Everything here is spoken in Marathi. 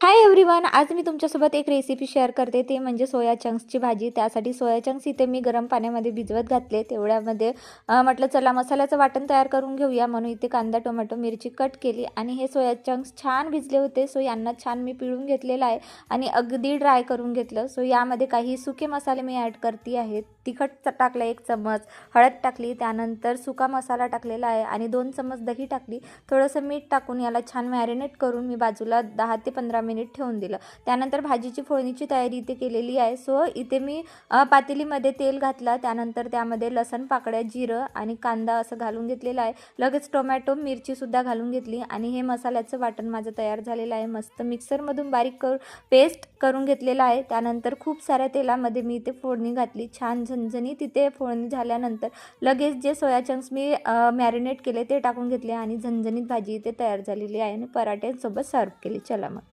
हाय एव्हरीवन, आज मी तुमच्यासोबत एक रेसिपी शेअर करते, ते म्हणजे सोया चंक्सची भाजी। त्यासाठी सोया चंक्स इथे मी गरम पाण्यामध्ये भिजवत घातले। तेवढ्यामध्ये म्हटलं चला मसाल्याचं वाटण तयार करून घेऊया, म्हणून इथे कांदा, टोमॅटो, मिरची कट केली आणि हे सोया चंक्स छान भिजले होते। सो यांना छान मी पिळून घेतलेलं आहे आणि अगदी ड्राय करून घेतलं। सो यामध्ये काही सुके मसाले मी ॲड करते आहे। तिखट टाकलं 1 चम्मच, हळद टाकली, त्यानंतर सुका मसाला टाकलेला आहे आणि 2 चम्मच दही टाकली। थोडंसं मीठ टाकून याला छान मॅरिनेट करून मी बाजूला 10 ते 15 मिनिट ठेवून दिलं। त्यानंतर भाजीची फोडणीची तयारी इथे केलेली आहे। सो इथे मी पातेलीमध्ये तेल घातलं, त्यानंतर त्यामध्ये लसण पाकळ्या, जिरं आणि कांदा असं घालून घेतलेला आहे। लगेच टोमॅटो, मिरची सुद्धा घालून घेतली आणि हे मसाल्याचं वाटण माझं तयार झालेलं आहे। मस्त मिक्सरमधून बारीक पेस्ट करून घेतलेला आहे। त्यानंतर खूप साऱ्या तेलामध्ये मी इथे फोडणी घातली, छान झणझणीत। तिथे फोडणी झाल्यानंतर लगेच जे सोया चंक्स मी मॅरिनेट केले ते टाकून घेतले आणि झणझणीत भाजी इथे तयार झालेली आहे आणि पराठ्यांसोबत सर्व केली। चला मग